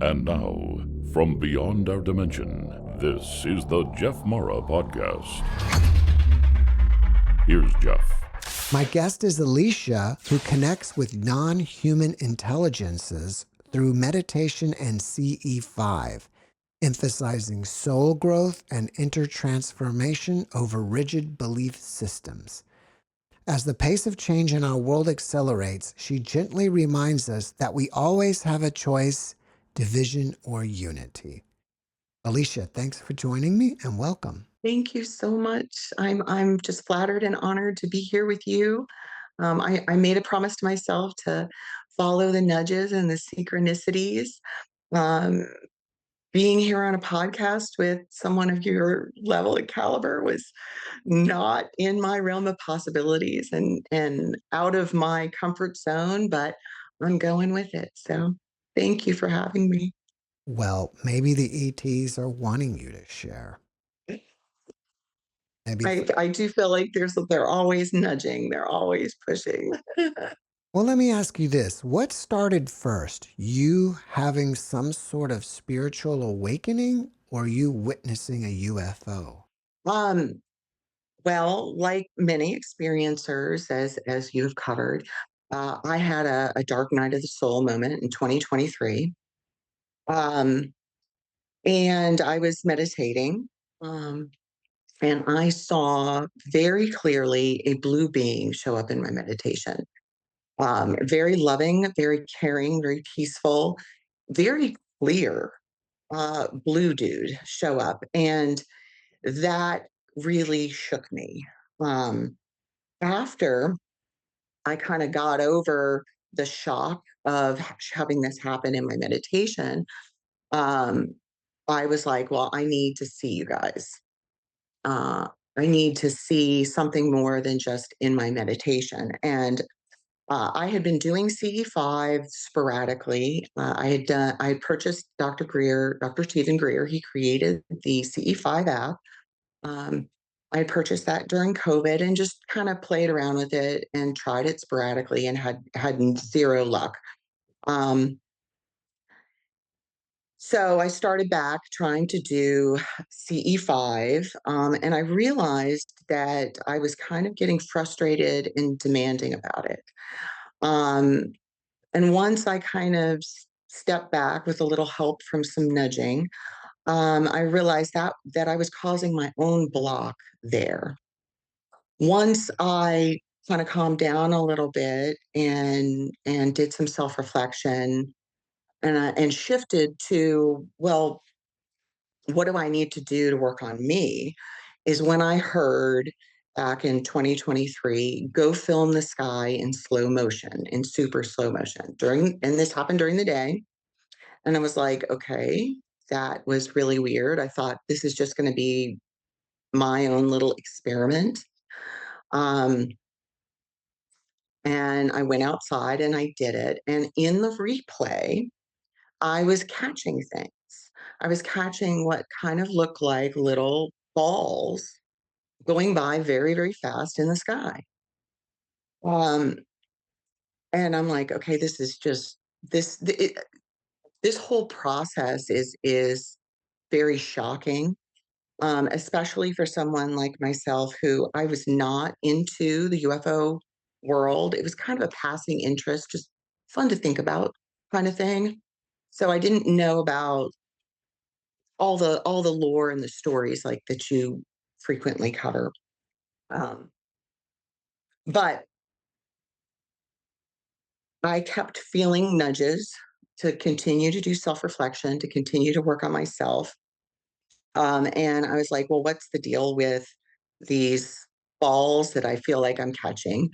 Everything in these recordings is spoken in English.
And now, from beyond our dimension, this is the JeffMara podcast. Here's Jeff. My guest is Alicia, who connects with non-human intelligences through meditation and CE5, emphasizing soul growth and intertransformation over rigid belief systems. As the pace of change in our world accelerates, she gently reminds us that we always have a choice, division, or unity. Alicia, thanks for joining me and welcome. Thank you so much. I'm just flattered and honored to be here with you. I made a promise to myself to follow the nudges and the synchronicities. Um, Being here on a podcast with someone of your level and caliber was not in my realm of possibilities and out of my comfort zone, but I'm going with it. So thank you for having me. Well, maybe the ETs are wanting you to share. Maybe. I do feel like they're always nudging, they're always pushing. Well, let me ask you this. What started first? You having some sort of spiritual awakening or you witnessing a UFO? Um, well, like many experiencers, as you've covered, I had a dark night of the soul moment in 2023. Um, and I was meditating. Um, and I saw very clearly a blue being show up in my meditation. Very loving, very caring, very peaceful, very clear blue dude show up. And that really shook me. Um, After I kind of got over the shock of having this happen in my meditation, um, I was like, well, I need to see you guys. Uh, I need to see something more than just in my meditation. And I had been doing CE5 sporadically. I had purchased Dr. Stephen Greer. He created the CE5 app. Um, I purchased that during COVID and just kind of played around with it and tried it sporadically and had zero luck. Um, so I started back trying to do CE5, and I realized that I was kind of getting frustrated and demanding about it. Um, and once I kind of stepped back with a little help from some nudging, I realized that I was causing my own block there. Once I kind of calmed down a little bit and did some self-reflection and shifted to, well, what do I need to do to work on me, is when I heard back in 2023, go film the sky in slow motion, in super slow motion and this happened during the day. And I was like, okay, that was really weird. I thought this is just going to be my own little experiment. Um, And I went outside and I did it. And in the replay, I was catching things. I was catching what kind of looked like little balls going by very, very fast in the sky. Um, and I'm like, okay, this is just this whole process is very shocking, especially for someone like myself who I was not into the UFO world. It was kind of a passing interest, just fun to think about kind of thing. So I didn't know about all the lore and the stories like that you frequently cover. Um, but I kept feeling nudges to continue to do self-reflection, to continue to work on myself. And I was like, well, what's the deal with these balls that I feel like I'm catching?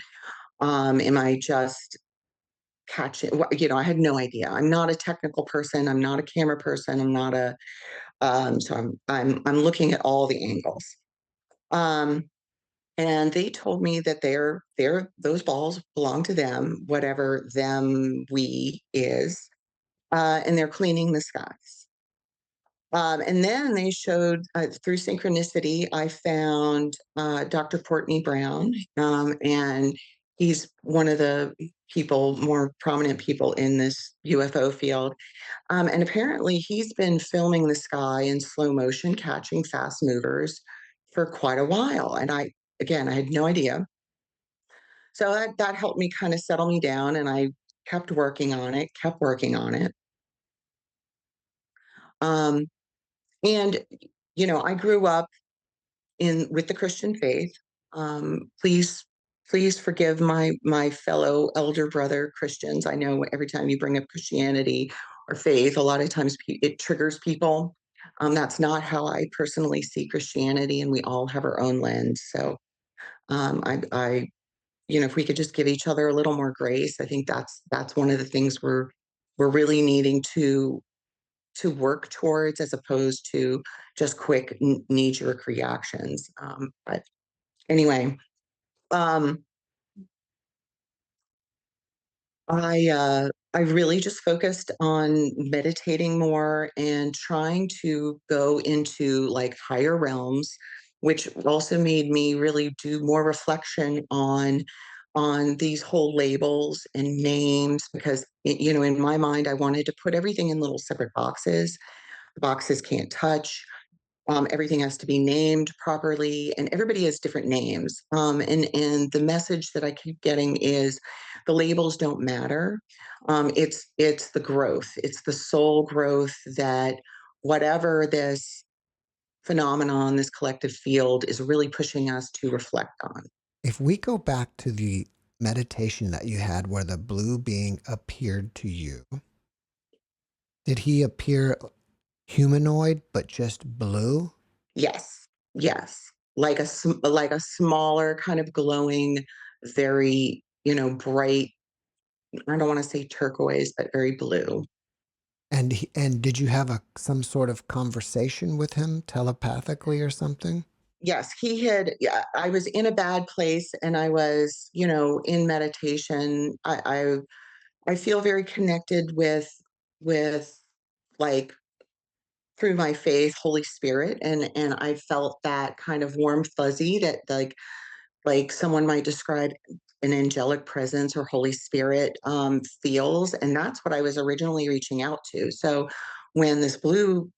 Am I just catching? I had no idea. I'm not a technical person. I'm not a camera person. I'm not a. So I'm looking at all the angles. Um, and they told me that those balls belong to them, whatever them we is, and they're cleaning the skies. And then they showed through synchronicity, I found Dr. Courtney Brown, and He's one of the more prominent people in this UFO field. And apparently, he's been filming the sky in slow motion, catching fast movers for quite a while. And again, I had no idea. So that helped me kind of settle me down, and I kept working on it, kept working on it. Um, and I grew up in with the Christian faith. Please forgive my fellow elder brother Christians. I know every time you bring up Christianity or faith, a lot of times it triggers people. That's not how I personally see Christianity, and we all have our own lens. So if we could just give each other a little more grace, I think that's one of the things we're really needing to work towards, as opposed to just quick knee-jerk reactions. But anyway, um, I really just focused on meditating more and trying to go into like higher realms, which also made me really do more reflection on these whole labels and names, because in my mind I wanted to put everything in little separate boxes. The boxes can't touch. Everything has to be named properly, and everybody has different names. And the message that I keep getting is the labels don't matter. It's the growth, it's the soul growth, that whatever this phenomenon, this collective field, is really pushing us to reflect on. If we go back to the meditation that you had where the blue being appeared to you, did he appear humanoid but just blue? Yes, yes, like a smaller kind of glowing, very bright. I don't want to say turquoise, but very blue. And did you have some sort of conversation with him telepathically or something? Yes, he had. Yeah, I was in a bad place, and I was, in meditation. I feel very connected with like through my faith, Holy Spirit, and I felt that kind of warm fuzzy that like someone might describe an angelic presence or Holy Spirit feels, and that's what I was originally reaching out to. So when this blue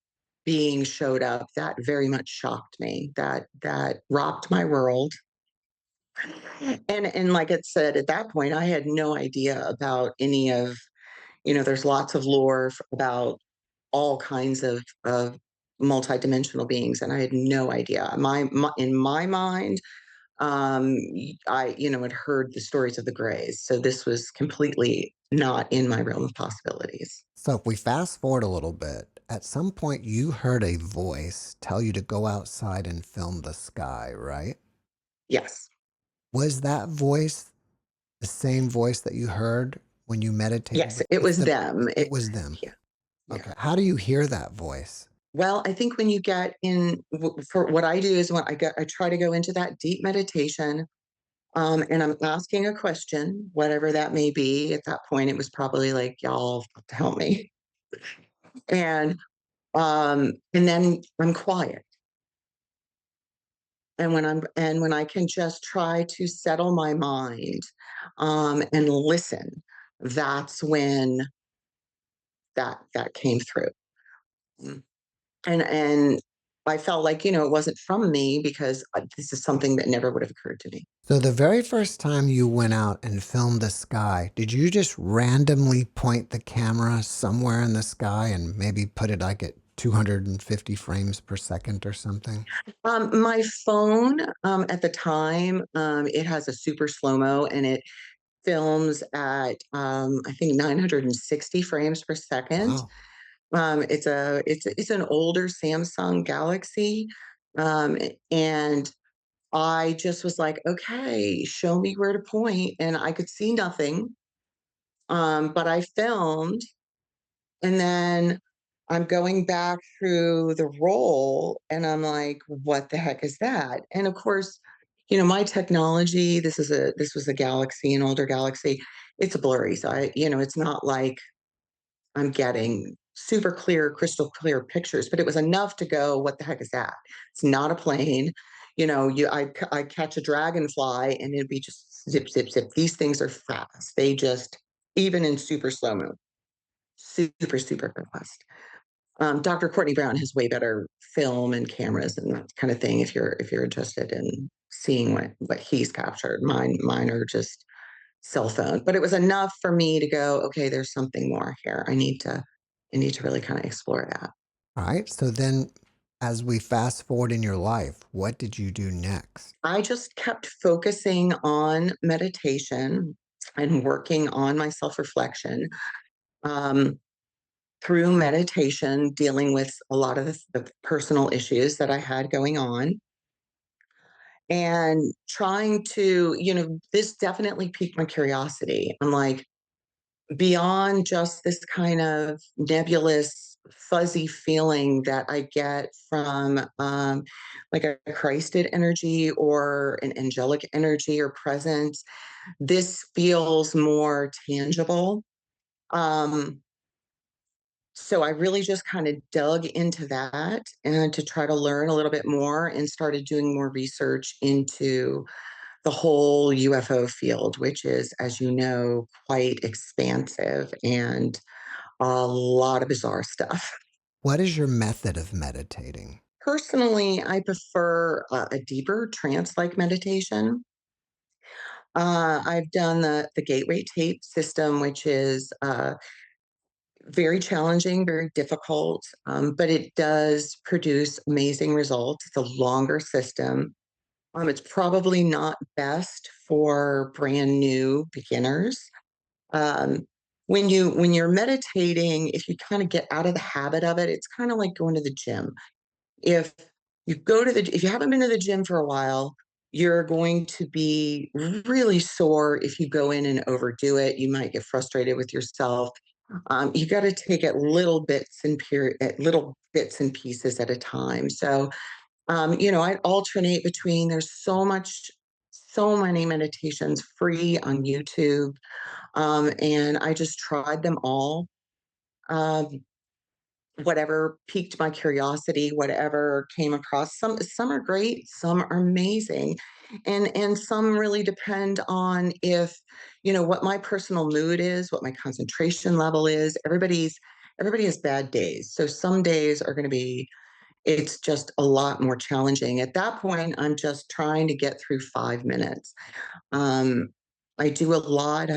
being showed up, that very much shocked me. That rocked my world. And like it said, at that point, I had no idea about any of, there's lots of lore about all kinds of multidimensional beings, and I had no idea. In my mind, I had heard the stories of the Greys, so this was completely not in my realm of possibilities. So if we fast forward a little bit, at some point you heard a voice tell you to go outside and film the sky, right? Yes, Was that voice the same voice that you heard when you meditated yes, it was them. it was them? Yeah, yeah. Okay. How do you hear that voice? Well, I think when you get in, for what I do is when I try to go into that deep meditation, and I'm asking a question, whatever that may be. At that point, it was probably like, y'all help me. And then I'm quiet. And when I can just try to settle my mind, and listen, that's when that came through. Mm. And I felt like, it wasn't from me, because this is something that never would have occurred to me. So the very first time you went out and filmed the sky, did you just randomly point the camera somewhere in the sky and maybe put it like at 250 frames per second or something? My phone, at the time, it has a super slow-mo, and it films at, I think, 960 frames per second. Wow. It's an older Samsung Galaxy, and I just was like, okay, show me where to point, and I could see nothing. But I filmed, and then I'm going back through the roll, and I'm like, what the heck is that? And of course, my technology, this was a Galaxy, an older Galaxy. It's blurry. So it's not like I'm getting super clear, crystal clear pictures, but it was enough to go, what the heck is that? It's not a plane. I catch a dragonfly, and it'd be just zip, zip, zip. These things are fast. They just, even in super slow mo, super, super fast. Dr. Courtney Brown has way better film and cameras and that kind of thing. If you're interested in seeing what he's captured, mine are just cell phone. But it was enough for me to go, okay, there's something more here. I need to really kind of explore that. All right. So then, as we fast forward in your life, what did you do next? I just kept focusing on meditation and working on my self reflection. Um, through meditation, dealing with a lot of the personal issues that I had going on, and trying to, this definitely piqued my curiosity. I'm like, beyond just this kind of nebulous, fuzzy feeling that I get from like a Christed energy or an angelic energy or presence, this feels more tangible. Um, so I really just kind of dug into that and to try to learn a little bit more and started doing more research into the whole UFO field, which is, as you know, quite expansive and a lot of bizarre stuff. What is your method of meditating? Personally, I prefer a deeper trance like meditation. I've done the gateway tape system, which is very challenging, very difficult, but it does produce amazing results. It's a longer system. It's probably not best for brand new beginners. Um, when you're meditating, if you kind of get out of the habit of it, it's kind of like going to the gym. If if you haven't been to the gym for a while, you're going to be really sore if you go in and overdo it. You might get frustrated with yourself. You got to take it little bits and pieces at a time. So, I alternate between. There's so many meditations free on YouTube, and I just tried them all. Um, whatever piqued my curiosity, whatever came across. Some are great, some are amazing, and some really depend on if what my personal mood is, what my concentration level is. Everybody has bad days, so some days are going to be. It's just a lot more challenging. At that point, I'm just trying to get through 5 minutes. Um, I do a lot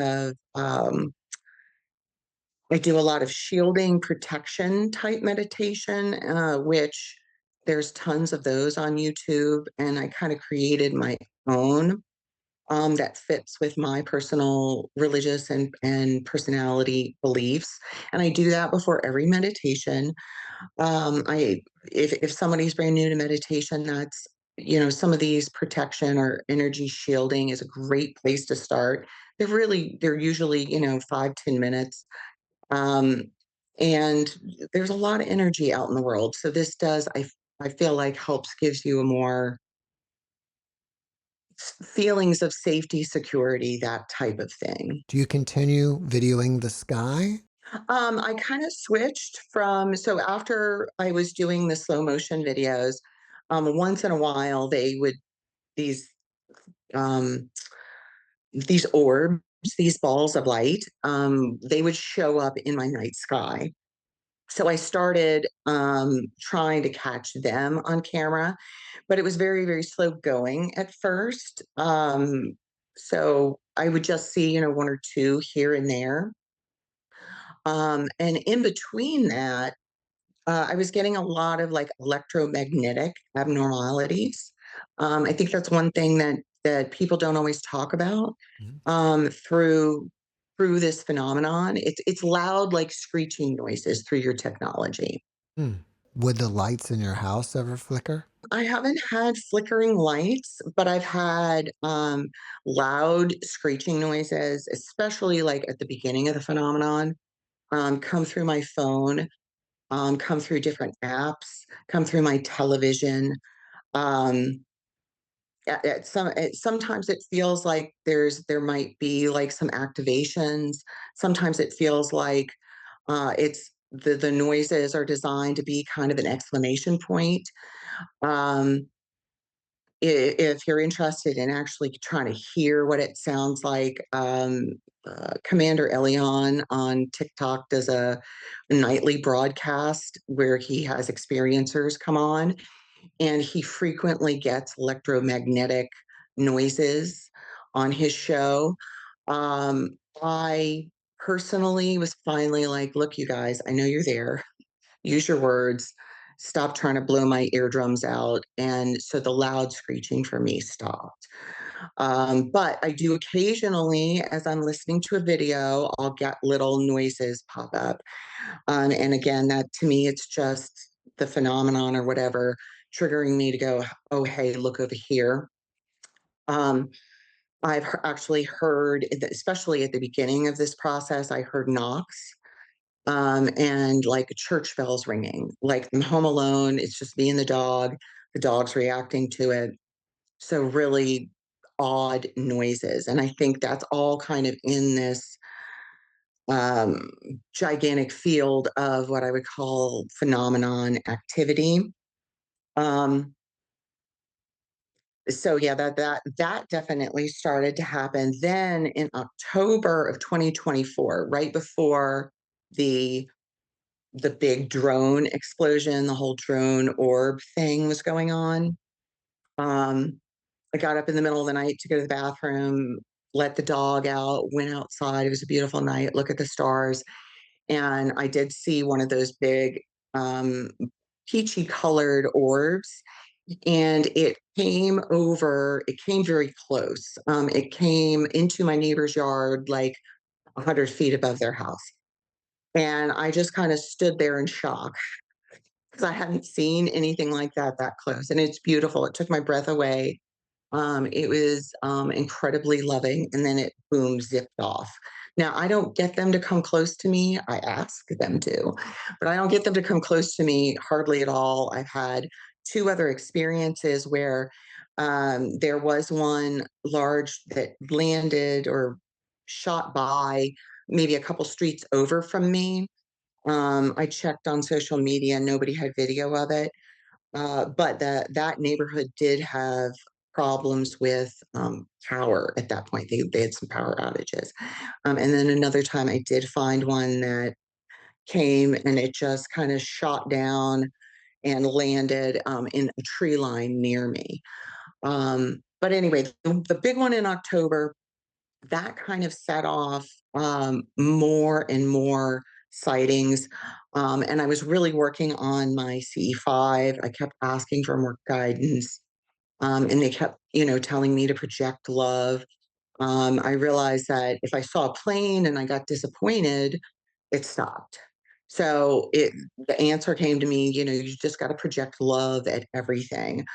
of shielding protection type meditation, which there's tons of those on YouTube. And I kind of created my own that fits with my personal religious and personality beliefs. And I do that before every meditation. I if somebody's brand new to meditation, that's some of these protection or energy shielding is a great place to start. They're usually 5-10 minutes, um, and there's a lot of energy out in the world. So this does, I feel like, helps gives you a more feelings of safety, security, that type of thing. Do you continue videoing the sky? I kind of switched from, so after I was doing the slow motion videos, once in a while they would, these um, these orbs, these balls of light, they would show up in my night sky. So I started trying to catch them on camera, but it was very, very slow going at first. So I would just see, one or two here and there. And in between that, I was getting a lot of like electromagnetic abnormalities. I think that's one thing that people don't always talk about Mhm. through this phenomenon. It's loud, like screeching noises through your technology. Hmm. Would the lights in your house ever flicker? I haven't had flickering lights, but I've had loud screeching noises, especially like at the beginning of the phenomenon, come through my phone, come through different apps, come through my television. Um, sometimes it feels like there might be like some activations. Sometimes it feels like it's the noises are designed to be kind of an exclamation point. Um, if you're interested in actually trying to hear what it sounds like, Commander Elion on TikTok does a nightly broadcast where he has experiencers come on, and he frequently gets electromagnetic noises on his show. I personally was finally like, look, you guys, I know you're there. Use your words. Stop trying to blow my eardrums out. And so the loud screeching for me stopped. But I do occasionally, as I'm listening to a video, I'll get little noises pop up. And again, that to me, it's just the phenomenon or whatever triggering me to go, oh, hey, look over here. Um, I've actually heard, especially at the beginning of this process, I heard knocks and like church bells ringing. Like I'm home alone, it's just me and the dog's reacting to it. So really odd noises. And I think that's all kind of in this um, gigantic field of what I would call phenomenon activity. Um, so yeah, that definitely started to happen. Then in October of 2024, right before the the big drone explosion, the whole drone orb thing was going on. Um, I got up in the middle of the night to go to the bathroom, let the dog out, went outside. It was a beautiful night, look at the stars. And I did see one of those big um, peachy colored orbs. And it came very close. It came into my neighbor's yard, like 100 feet above their house. And I just kind of stood there in shock because I hadn't seen anything like that close. And it's beautiful. It took my breath away. It was incredibly loving, and then it boom zipped off. Now I don't get them to come close to me. I ask them to, but I don't get them to come close to me hardly at all. I've had two other experiences where there was one large that landed or shot by maybe a couple streets over from me. I checked on social media, nobody had video of it. But that neighborhood did have problems with power at that point. They had some power outages. And then another time I did find one that came and it just kind of shot down and landed in a tree line near me. But anyway, the big one in October, that kind of set off more and more sightings. And I was really working on my CE5. I kept asking for more guidance. And they kept, telling me to project love. I realized that if I saw a plane and I got disappointed, it stopped. So the answer came to me, you just got to project love at everything.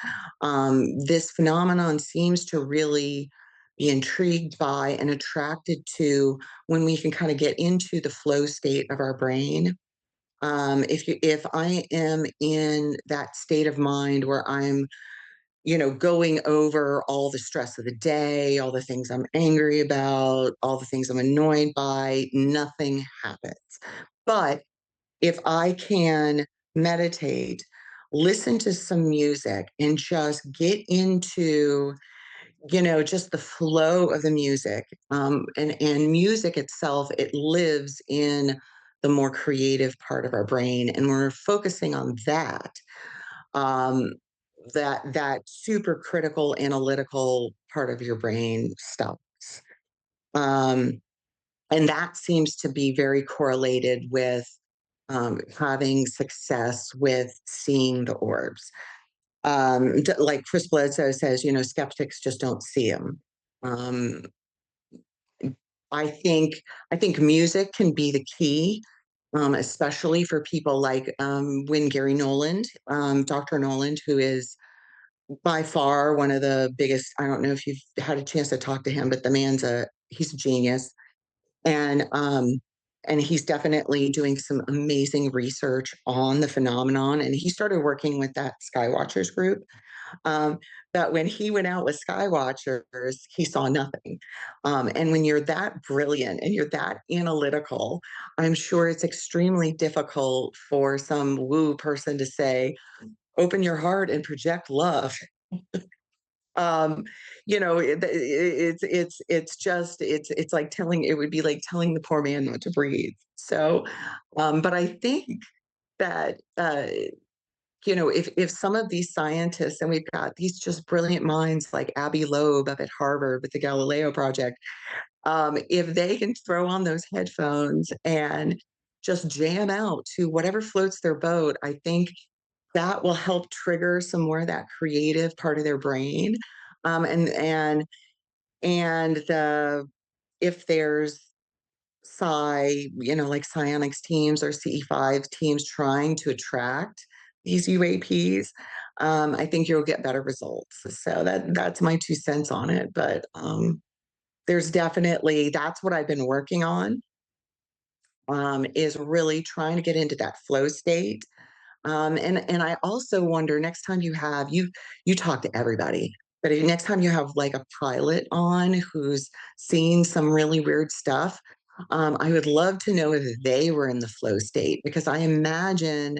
This phenomenon seems to really be intrigued by and attracted to when we can kind of get into the flow state of our brain. If I am in that state of mind where I'm going over all the stress of the day, all the things I'm angry about, all the things I'm annoyed by, nothing happens. But if I can meditate, listen to some music, and just get into, just the flow of the music, and music itself, it lives in the more creative part of our brain, and we're focusing on that. Um, that super critical analytical part of your brain stops. Um, and that seems to be very correlated with having success with seeing the orbs. Like Chris Bledsoe says, skeptics just don't see them. Um, I think I think music can be the key, especially for people like when Gary Noland, Dr. Noland, who is by far one of the biggest. I don't know if you've had a chance to talk to him, but the man's he's a genius, and he's definitely doing some amazing research on the phenomenon. And he started working with that Skywatchers group. Um, but when he went out with Skywatchers, he saw nothing. And when you're that brilliant and you're that analytical, I'm sure it's extremely difficult for some woo person to say, open your heart and project love. um, it's like telling it would be like telling the poor man not to breathe. So, but I think that if some of these scientists, and we've got these just brilliant minds like Abby Loeb up at Harvard with the Galileo Project, if they can throw on those headphones and just jam out to whatever floats their boat, I think that will help trigger some more of that creative part of their brain. And the if there's like psionics teams or CE5 teams trying to attract these UAPs, I think you'll get better results. So that's my 2 cents on it. But there's definitely that's what I've been working on, is really trying to get into that flow state. And I also wonder next time you talk to everybody, but next time you have like a pilot on who's seen some really weird stuff, I would love to know if they were in the flow state, because I imagine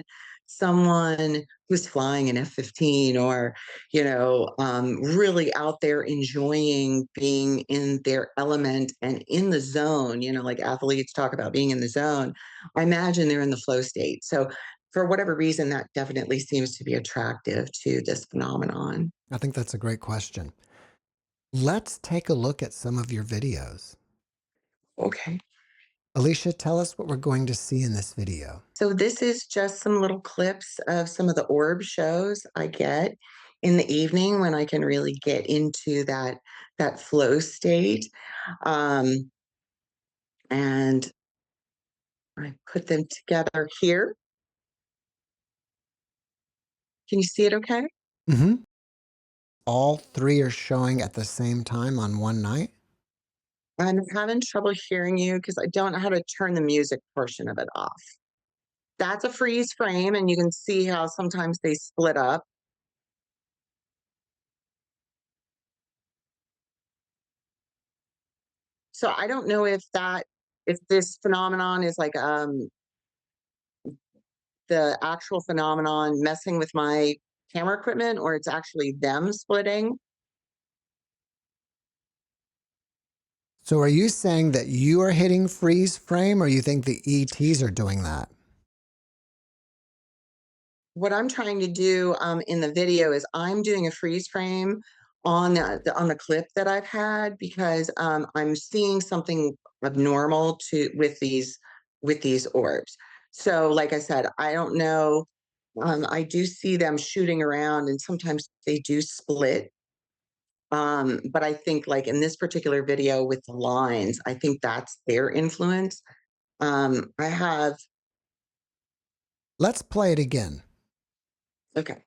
someone who's flying an F-15 or really out there enjoying being in their element and in the zone, like athletes talk about being in the zone. I imagine they're in the flow state. So for whatever reason, that definitely seems to be attractive to this phenomenon. I think that's a great question. Let's take a look at some of your videos. Okay. Alicia, tell us what we're going to see in this video. So this is just some little clips of some of the orb shows I get in the evening when I can really get into that flow state. Um, and I put them together here. Can you see it okay? Mm-hmm. All three are showing at the same time on one night? I'm having trouble hearing you because I don't know how to turn the music portion of it off. That's a freeze frame, and you can see how sometimes they split up. So I don't know if this phenomenon is like the actual phenomenon messing with my camera equipment, or it's actually them splitting. So are you saying that you are hitting freeze frame, or you think the ETs are doing that? What I'm trying to do in the video is I'm doing a freeze frame on the clip that I've had, because I'm seeing something abnormal to with these orbs. So, like I said, I don't know. I do see them shooting around, and sometimes they do split. But I think, like in this particular video with the lines, I think that's their influence. I have Let's play it again. Okay.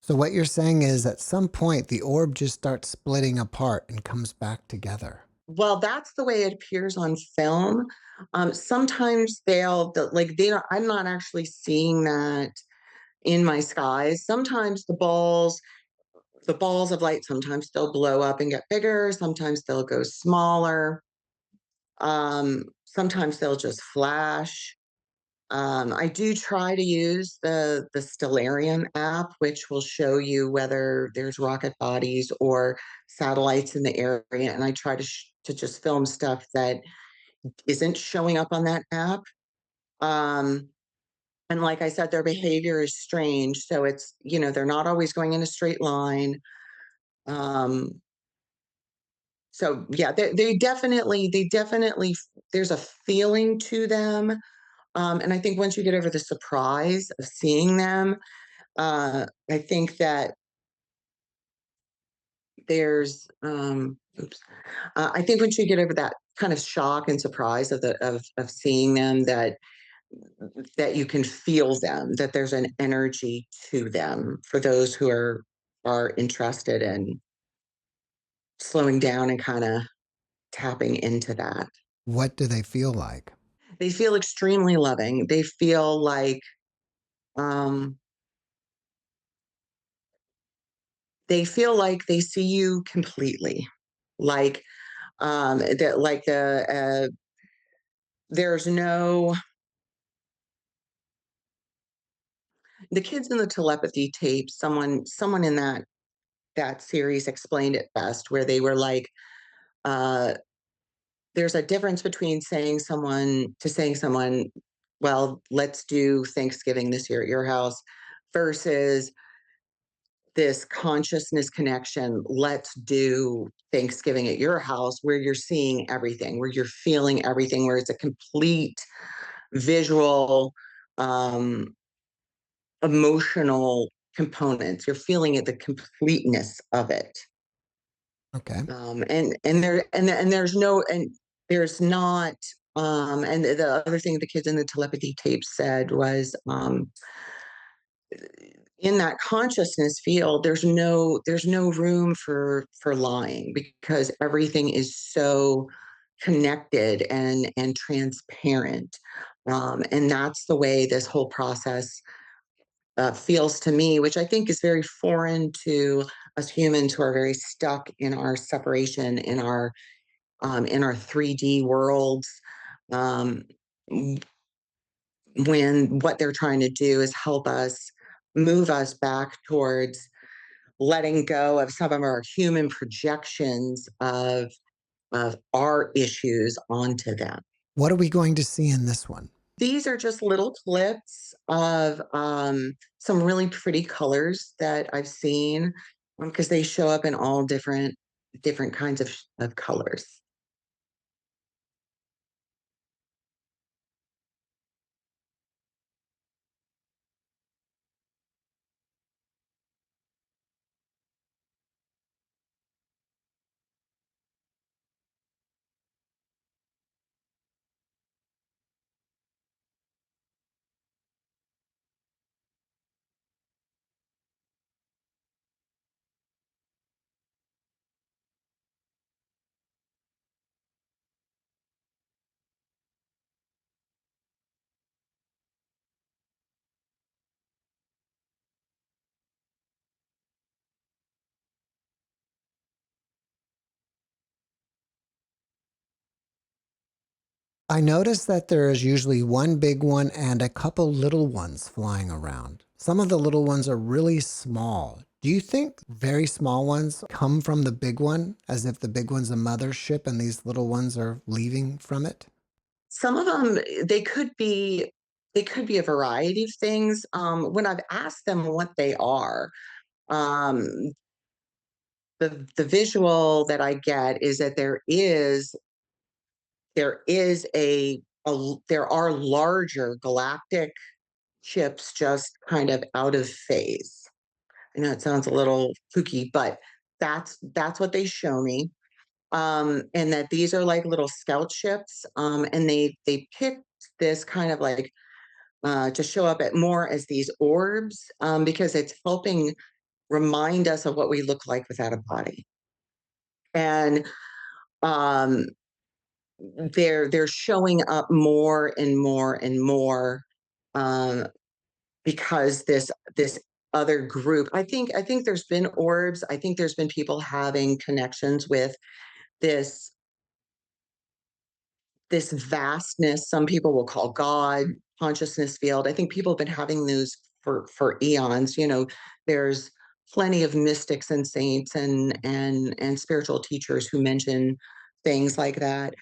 So what you're saying is at some point the orb just starts splitting apart and comes back together. Well, that's the way it appears on film. Sometimes like they don't, I'm not actually seeing that in my skies. Sometimes the balls of light, sometimes they'll blow up and get bigger. Sometimes they'll go smaller. Sometimes they'll just flash. I do try to use the Stellarium app, which will show you whether there's rocket bodies or satellites in the area, and I try to just film stuff that isn't showing up on that app. Um, and like I said, their behavior is strange, so they're not always going in a straight line. Um, So yeah, they definitely, there's a feeling to them. And I think once you get over the surprise of seeing them, I think that there's, I think once you get over that kind of shock and surprise of seeing them, that you can feel them, that there's an energy to them for those who are interested in slowing down and kind of tapping into that. What do they feel like? They feel extremely loving. They feel like um, they see you completely, like that, like there's no the kids in the telepathy tape. Someone in that series explained it best, where they were like, uh, there's a difference between saying someone, well, let's do Thanksgiving this year at your house, versus this consciousness connection. Let's do Thanksgiving at your house, where you're seeing everything, where you're feeling everything, where it's a complete visual, um, emotional components. You're feeling it, the completeness of it. Okay. And there's no, and there's not, and the other thing the kids in the telepathy tape said was, in that consciousness field, there's no room for lying, because everything is so connected and transparent. And that's the way this whole process feels to me, which I think is very foreign to us humans, who are very stuck in our separation, in our 3D worlds. Um, when what they're trying to do is help us move us back towards letting go of some of our human projections of our issues onto them. What are we going to see in this one? These are just little clips of some really pretty colors that I've seen, because they show up in all different kinds of colors. I notice that there is usually one big one and a couple little ones flying around. Some of the little ones are really small. Do you think very small ones come from the big one, as if the big one's a mothership and these little ones are leaving from it? Some of them, they could be a variety of things. When I've asked them what they are, um, the visual that I get is that there is there are larger galactic ships, just kind of out of phase. I know it sounds a little kooky, but that's what they show me. And that these are like little scout ships. And they picked this kind of like, to show up at more as these orbs, because it's helping remind us of what we look like without a body. And um, they're showing up more and more and more, um, because this other group. I think there's been orbs. I think there's been people having connections with this this vastness. Some people will call God, consciousness field. I think people have been having those for eons. There's plenty of mystics and saints and spiritual teachers who mention things like that.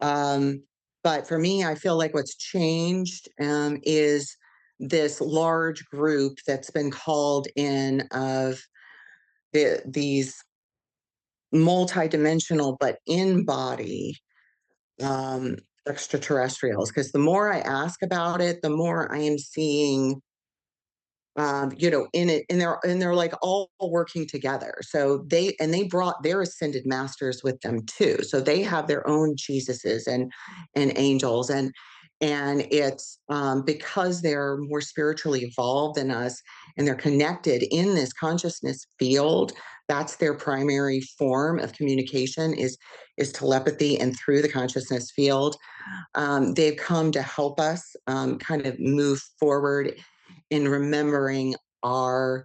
Um, but for me, I feel like what's changed, is this large group that's been called in of these multidimensional, but in body extraterrestrials. Because the more I ask about it, the more I am seeing in it, and they're like all working together. So they brought their ascended masters with them too. So they have their own Jesuses and angels, and it's because they're more spiritually evolved than us, and they're connected in this consciousness field. That's their primary form of communication is telepathy and through the consciousness field. They've come to help us kind of move forward in remembering our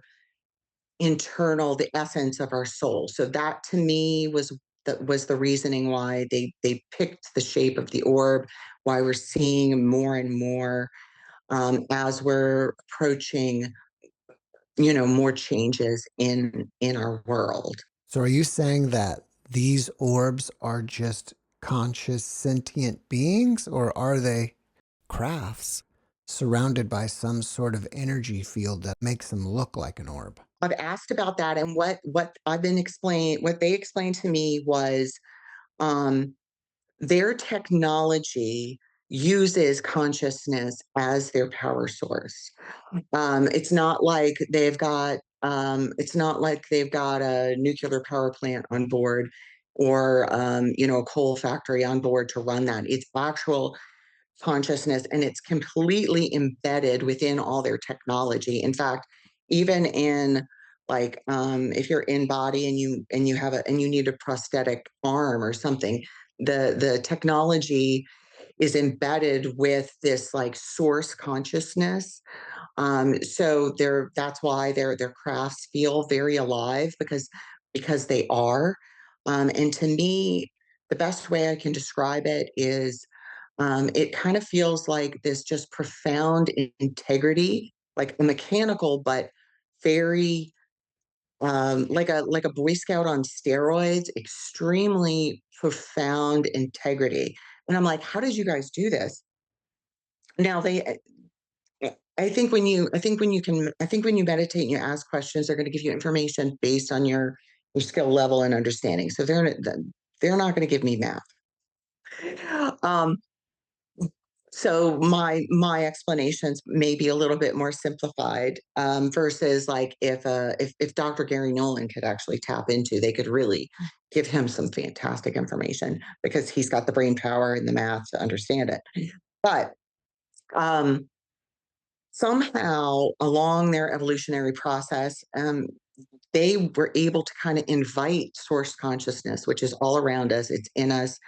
the essence of our soul. So that to me was the reasoning why they picked the shape of the orb, why we're seeing more and more as we're approaching, more changes in our world. So are you saying that these orbs are just conscious sentient beings, or are they crafts surrounded by some sort of energy field that makes them look like an orb? I've asked about that, and what they explained to me was um, their technology uses consciousness as their power source. It's not like they've got a nuclear power plant on board or a coal factory on board to run that. It's actual consciousness, and it's completely embedded within all their technology. In fact, even in like if you're in body and you need a prosthetic arm or something, the technology is embedded with this like source consciousness. So that's why their crafts feel very alive, because they are. And to me, the best way I can describe it is it kind of feels like this just profound integrity, like a mechanical, but very like a Boy Scout on steroids, extremely profound integrity. And I'm like, how did you guys do this? Now I think when you meditate and you ask questions, they're going to give you information based on your skill level and understanding. So they're not going to give me math. Um, so my explanations may be a little bit more simplified versus like if Dr. Gary Nolan could actually tap into, they could really give him some fantastic information because he's got the brain power and the math to understand it. But um, somehow along their evolutionary process, they were able to kind of invite source consciousness, which is all around us. It's in us.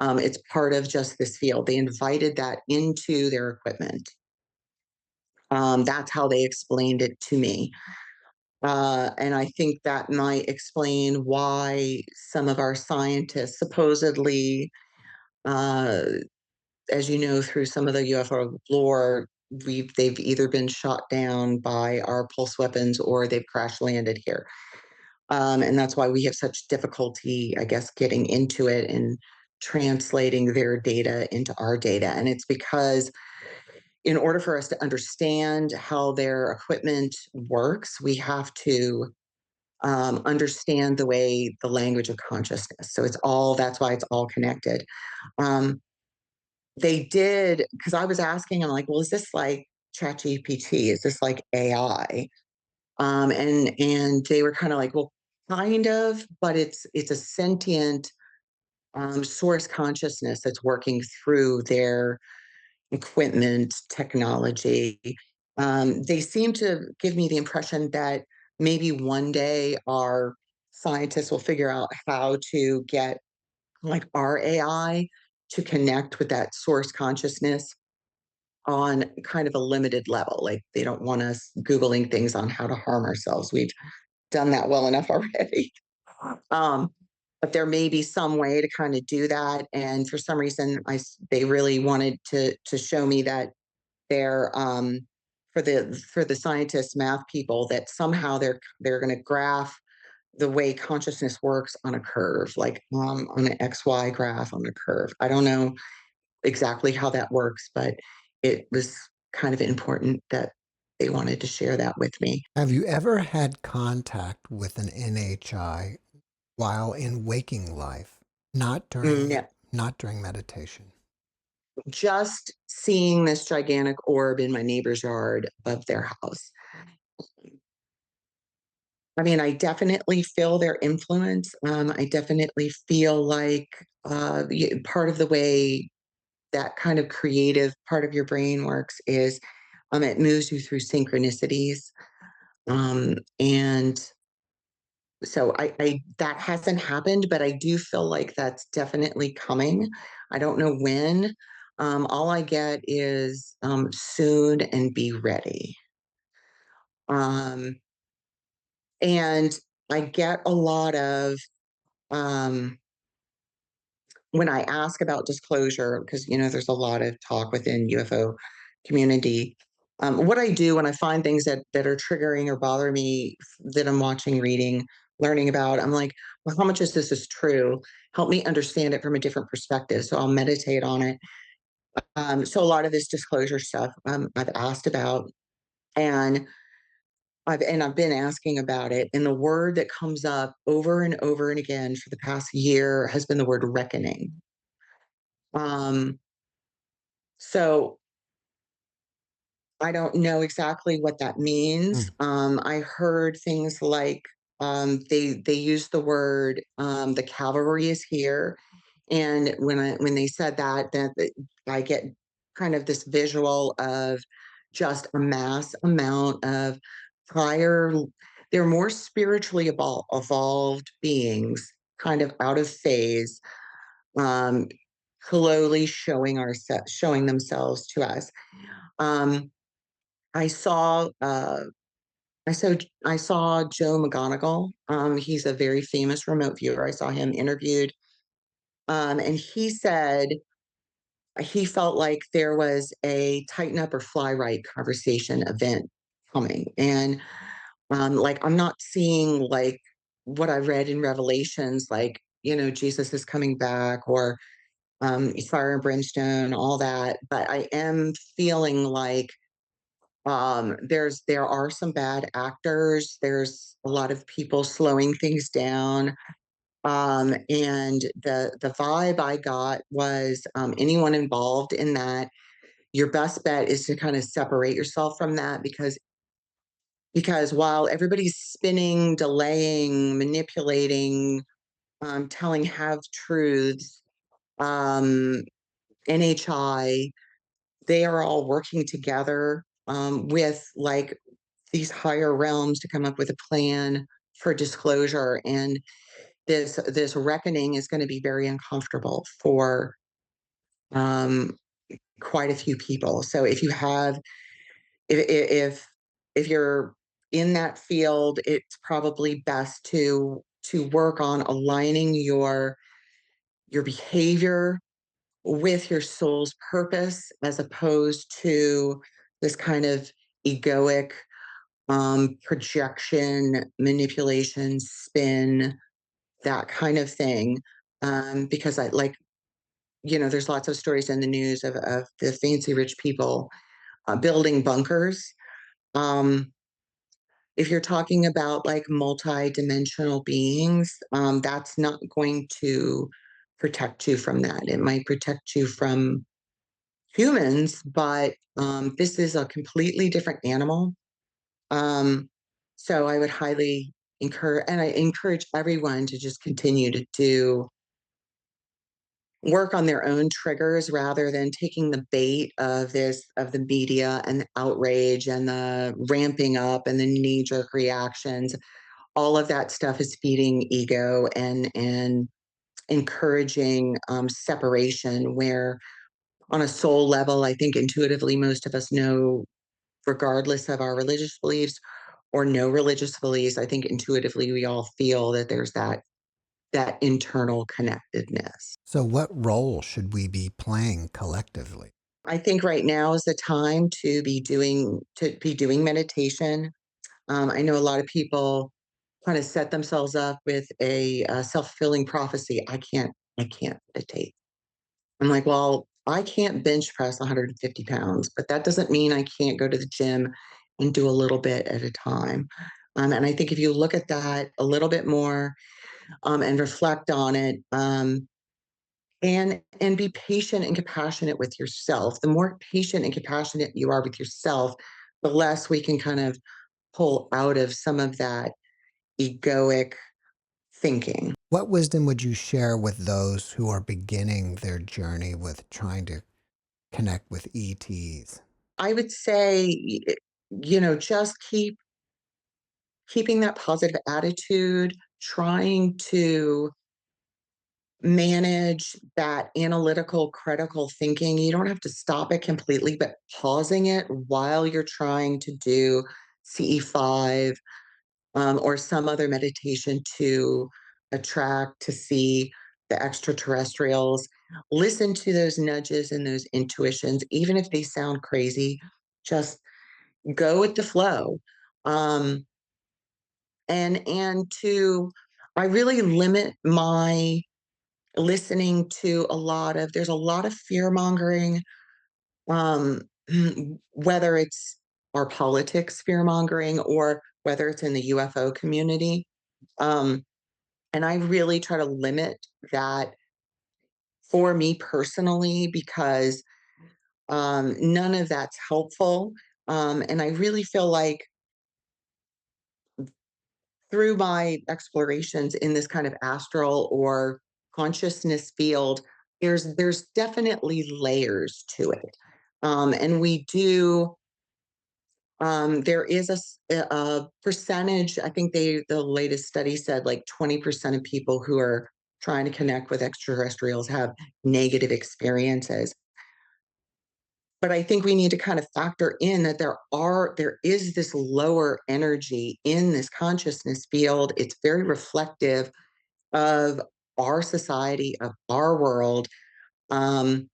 It's part of just this field. They invited that into their equipment. That's how they explained it to me. And I think that might explain why some of our scientists supposedly, uh, as you know, through some of the UFO lore, they've either been shot down by our pulse weapons or they've crash landed here. And that's why we have such difficulty, I guess, getting into it and translating their data into our data. And it's because in order for us to understand how their equipment works, we have to understand the way the language of consciousness. So that's why it's all connected. Um, they did, because I was asking, I'm like, well, is this like ChatGPT? Is this like AI? And they were kind of like, well, kind of, but it's a sentient source consciousness that's working through their equipment technology. They seem to give me the impression that maybe one day our scientists will figure out how to get like our AI to connect with that source consciousness on kind of a limited level. Like they don't want us Googling things on how to harm ourselves. We've done that well enough already. Um, but there may be some way to kind of do that. And for some reason, they really wanted to show me that they're for the scientists, math people, that somehow they're going to graph the way consciousness works on a curve, like on an XY graph on a curve. I don't know exactly how that works, but it was kind of important that they wanted to share that with me. Have you ever had contact with an NHI while in waking life, not during No, not during meditation. just seeing this gigantic orb in my neighbor's yard above their house. I mean, I definitely feel their influence. I definitely feel like part of the way that kind of creative part of your brain works is it moves you through synchronicities. And so I that hasn't happened, but I do feel like that's definitely coming. I don't know when. All I get is soon and be ready. Um, and I get a lot of um, when I ask about disclosure, because there's a lot of talk within UFO community. What I do when I find things that are triggering or bother me that I'm watching, reading, learning about, I'm like, well, how much of this is true? Help me understand it from a different perspective. So I'll meditate on it. So a lot of this disclosure stuff I've asked about, and I've been asking about it. And the word that comes up over and over and again for the past year has been the word reckoning. Um, so I don't know exactly what that means. Mm. I heard things like they use the word the cavalry is here, and when they said that I get kind of this visual of just a mass amount of prior. They're more spiritually evolved beings, kind of out of phase, um, slowly showing themselves to us. Um, I saw I saw Joe McGonigal. He's a very famous remote viewer. I saw him interviewed, and he said he felt like there was a tighten up or fly right conversation event coming, and like I'm not seeing like what I read in Revelations, like Jesus is coming back or fire and brimstone, all that, but I am feeling like there are some bad actors. There's a lot of people slowing things down. And the vibe I got was anyone involved in that, your best bet is to kind of separate yourself from that because while everybody's spinning, delaying, manipulating, telling half truths, um, NHI, they are all working together with like these higher realms to come up with a plan for disclosure. And this reckoning is going to be very uncomfortable for um, quite a few people. So if if you're in that field, it's probably best to work on aligning your behavior with your soul's purpose as opposed to this kind of egoic projection, manipulation, spin, that kind of thing. Because I like, there's lots of stories in the news of the fancy rich people building bunkers. Um, if you're talking about like multi-dimensional beings, that's not going to protect you from that. It might protect you from humans, but this is a completely different animal. Um, so I would highly encourage, and I encourage everyone to just continue to do work on their own triggers rather than taking the bait of the media and the outrage and the ramping up and the knee-jerk reactions. All of that stuff is feeding ego and encouraging separation where on a soul level, I think intuitively most of us know, regardless of our religious beliefs or no religious beliefs, I think intuitively we all feel that there's that internal connectedness. So, what role should we be playing collectively? I think right now is the time to be doing meditation. I know a lot of people kind of set themselves up with a self-fulfilling prophecy. I can't meditate. I'm like, well, I can't bench press 150 pounds, but that doesn't mean I can't go to the gym and do a little bit at a time. And I think if you look at that a little bit more, and reflect on it. And be patient and compassionate with yourself. The more patient and compassionate you are with yourself, the less we can kind of pull out of some of that egoic thinking. What wisdom would you share with those who are beginning their journey with trying to connect with ETs? I would say, just keeping that positive attitude, trying to manage that analytical, critical thinking. You don't have to stop it completely, but pausing it while you're trying to do CE5, or some other meditation to attract, to see the extraterrestrials. Listen to those nudges and those intuitions, even if they sound crazy. Just go with the flow. Um, and to I really limit my listening to there's a lot of fear mongering, um, whether it's our politics fear mongering or whether it's in the UFO community. Um, and I really try to limit that for me personally because none of that's helpful. And I really feel like through my explorations in this kind of astral or consciousness field, there's definitely layers to it. And we do there is a percentage, I think the latest study said like 20% of people who are trying to connect with extraterrestrials have negative experiences. But I think we need to kind of factor in that there is this lower energy in this consciousness field. It's very reflective of our society, of our world. Um,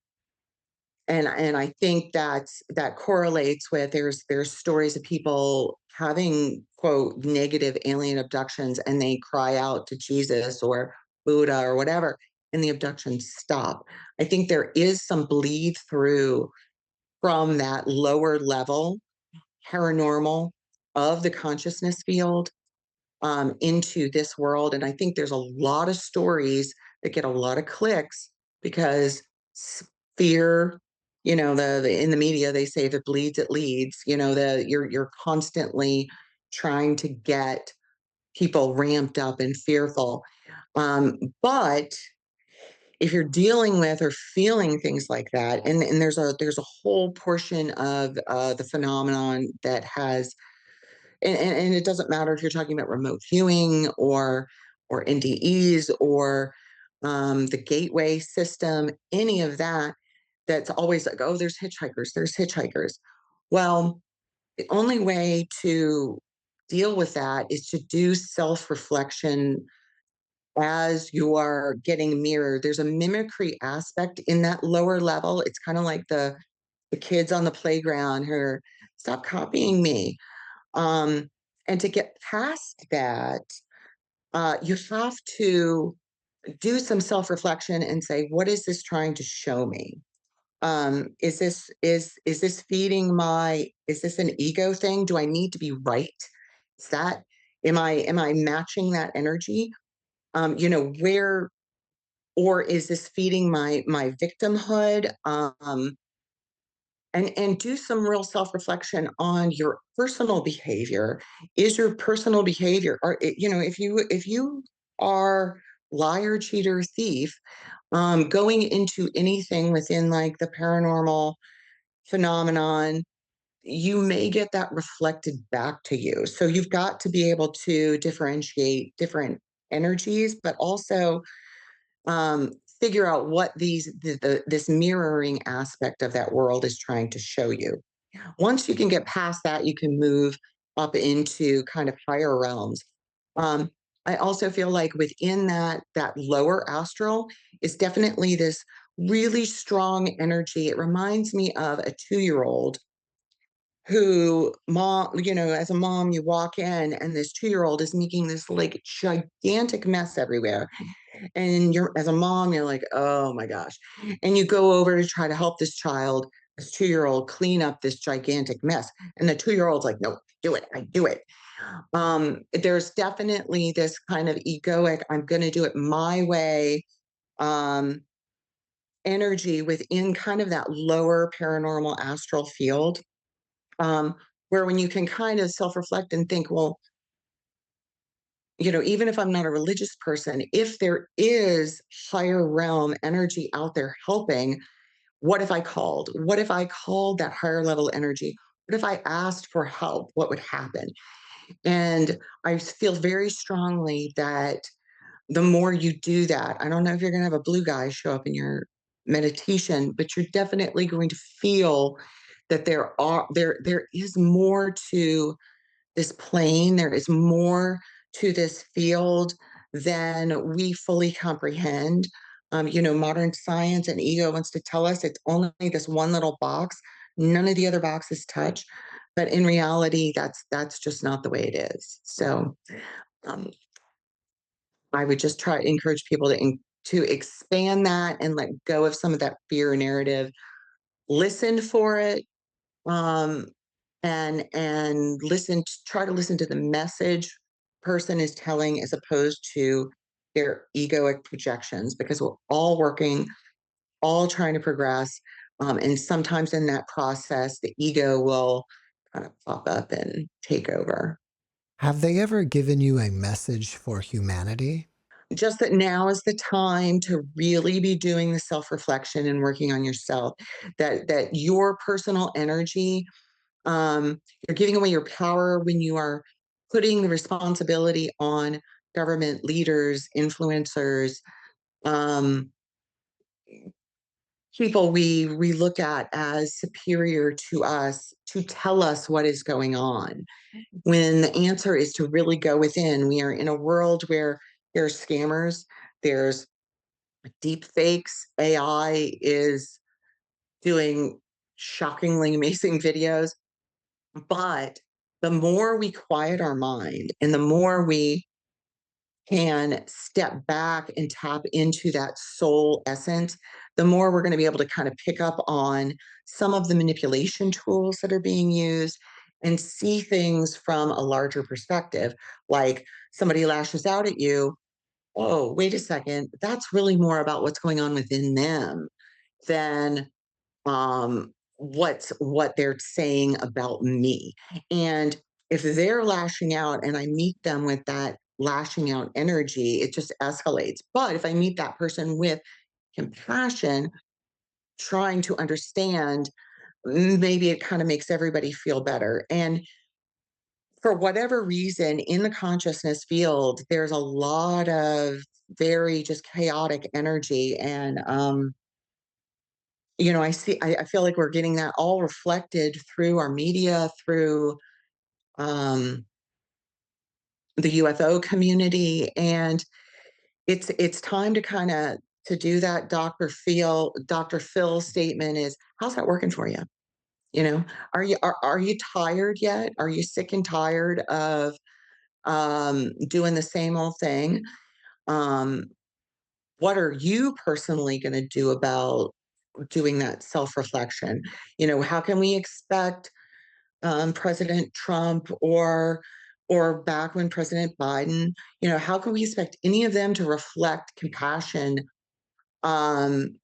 and I think that correlates with there's stories of people having quote negative alien abductions and they cry out to Jesus or Buddha or whatever, and the abductions stop. I think there is some bleed through from that lower level paranormal of the consciousness field into this world. And I think there's a lot of stories that get a lot of clicks because fear, in the media, they say if it bleeds, it leads, you're constantly trying to get people ramped up and fearful. But if you're dealing with or feeling things like that, and there's a whole portion of the phenomenon that has and it doesn't matter if you're talking about remote viewing or NDEs or the gateway system, any of that. That's always like, oh, there's hitchhikers. There's hitchhikers. Well, the only way to deal with that is to do self reflection as you are getting mirrored. There's a mimicry aspect in that lower level. It's kind of like the kids on the playground who are, stop copying me. Um, and to get past that, you have to do some self-reflection and say, what is this trying to show me? Is this feeding is this an ego thing? Do I need to be right? Is that am I matching that energy? Where or is this feeding my victimhood? And do some real self-reflection on your personal behavior. Is your personal behavior, or if you are liar, cheater, thief, going into anything within like the paranormal phenomenon, you may get that reflected back to you. So you've got to be able to differentiate different energies, but also um, figure out what this mirroring aspect of that world is trying to show you. Once you can get past that, you can move up into kind of higher realms. Um, I also feel like within that lower astral is definitely this really strong energy. It reminds me of a 2-year-old who as a mom, you walk in and this 2-year-old is making this like gigantic mess everywhere. And you're as a mom, you're like, oh my gosh. And you go over to try to help this child, this 2-year-old, clean up this gigantic mess. And the 2-year-old's like, no, do it. I do it. There's definitely this kind of egoic, I'm going to do it my way, um, energy within kind of that lower paranormal astral field, um, where when you can kind of self reflect and think, well, even if I'm not a religious person, if there is higher realm energy out there helping, what if I called? What if I called that higher level energy? What if I asked for help? What would happen? And I feel very strongly that the more you do that, I don't know if you're going to have a blue guy show up in your meditation, but you're definitely going to feel that there is more to this plane, there is more to this field than we fully comprehend. Modern science and ego wants to tell us it's only this one little box, none of the other boxes touch. But in reality, that's just not the way it is. So um, I would just try to encourage people to expand that and let go of some of that fear narrative. Listen for it, um, and try to listen to the message person is telling as opposed to their egoic projections, because we're all working, all trying to progress, and sometimes in that process the ego will kind of pop up and take over. Have they ever given you a message for humanity? Just that now is the time to really be doing the self-reflection and working on yourself, that your personal energy, you're giving away your power when you are putting the responsibility on government leaders, influencers, um, people we look at as superior to us to tell us what is going on. When the answer is to really go within, we are in a world where there's scammers, there's deep fakes, AI is doing shockingly amazing videos. But the more we quiet our mind and the more we can step back and tap into that soul essence, the more we're going to be able to kind of pick up on some of the manipulation tools that are being used and see things from a larger perspective. Like somebody lashes out at you, oh, wait a second, that's really more about what's going on within them than what they're saying about me. And if they're lashing out and I meet them with that lashing out energy, it just escalates. But if I meet that person with compassion, trying to understand, maybe it kind of makes everybody feel better. And for whatever reason, in the consciousness field, there's a lot of very just chaotic energy. And I feel like we're getting that all reflected through our media, through um, the UFO community, and it's time to kind of to do that. Dr. Phil's statement is, "How's that working for you? You know, are you tired yet? Are you sick and tired of doing the same old thing? Um, what are you personally going to do about doing that self reflection? How can we expect President Trump or back when President Biden, how can we expect any of them to reflect compassion um,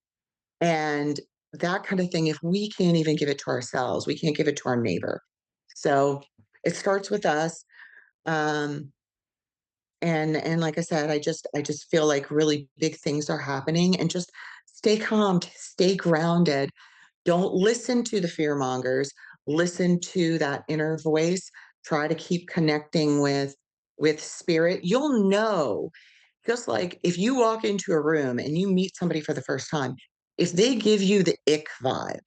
and that kind of thing if we can't even give it to ourselves? We can't give it to our neighbor. So it starts with us. Um, and like I said, I just feel like really big things are happening, and just stay calm, stay grounded. Don't listen to the fear mongers. Listen to that inner voice. Try to keep connecting with spirit. You'll know, just like if you walk into a room and you meet somebody for the first time, if they give you the ick vibe,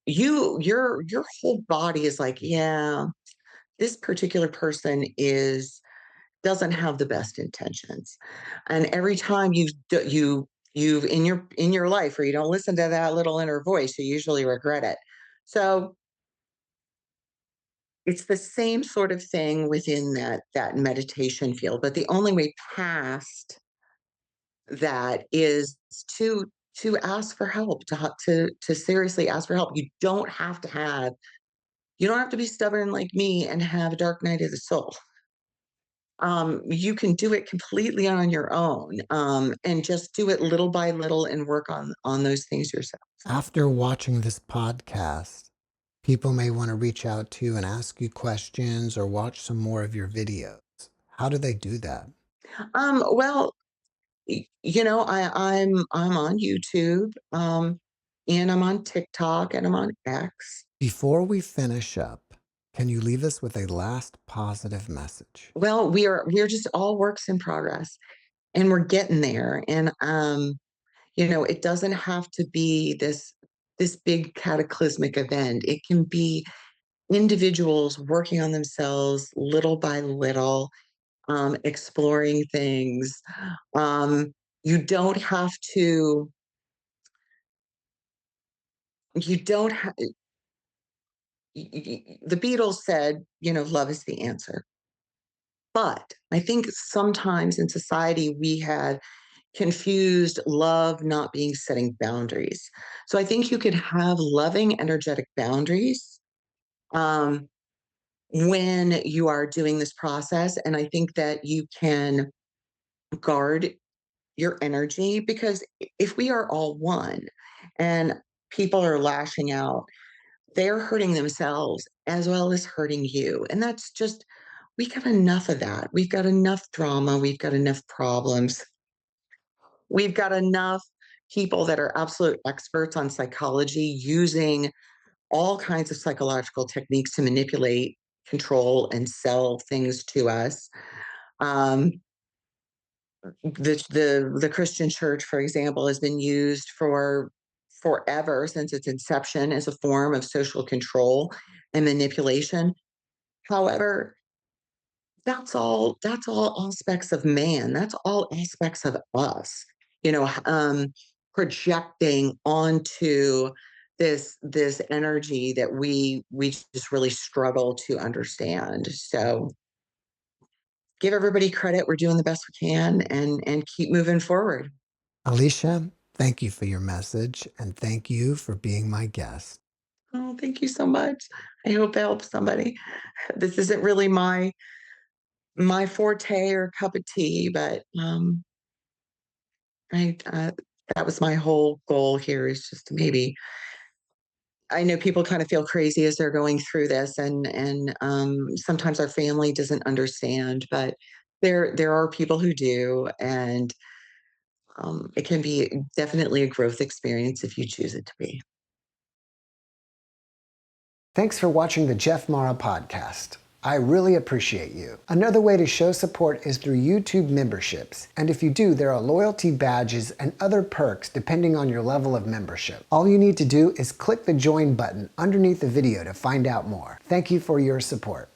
your whole body is like, yeah, this particular person is doesn't have the best intentions. And every time you've in your life where you don't listen to that little inner voice, you usually regret it. So it's the same sort of thing within that meditation field, but the only way past that is to ask for help, to seriously ask for help. You don't have to have You don't have to be stubborn like me and have a dark night of the soul. You can do it completely on your own, and just do it little by little and work on those things yourself. After watching this podcast, people may want to reach out to you and ask you questions or watch some more of your videos. How do they do that? Well, I'm on YouTube, and I'm on TikTok, and I'm on X. Before we finish up, can you leave us with a last positive message? Well, we're just all works in progress, and we're getting there. And it doesn't have to be this big cataclysmic event. It can be individuals working on themselves little by little, exploring things. Um, you don't have to. You don't have. The Beatles said, love is the answer. But I think sometimes in society we had confused love not being setting boundaries. So I think you could have loving, energetic boundaries, um, when you are doing this process. And I think that you can guard your energy, because if we are all one and people are lashing out, they're hurting themselves as well as hurting you. And that's just, we got enough of that. We've got enough drama. We've got enough problems. We've got enough people that are absolute experts on psychology using all kinds of psychological techniques to manipulate, control, and sell things to us. Um, the Christian church, for example, has been used for forever since its inception as a form of social control and manipulation. However, that's all aspects of man. That's all aspects of us. Projecting onto this energy that we just really struggle to understand. So give everybody credit. We're doing the best we can, and keep moving forward. Alicia, thank you for your message and thank you for being my guest. Oh, thank you so much. I hope it helps somebody. This isn't really my forte or cup of tea, but I that was my whole goal here, is just to maybe, I know people kind of feel crazy as they're going through this, and sometimes our family doesn't understand, but there are people who do, and it can be definitely a growth experience if you choose it to be. Thanks for watching the JeffMara podcast. I really appreciate you. Another way to show support is through YouTube memberships. And if you do, there are loyalty badges and other perks depending on your level of membership. All you need to do is click the join button underneath the video to find out more. Thank you for your support.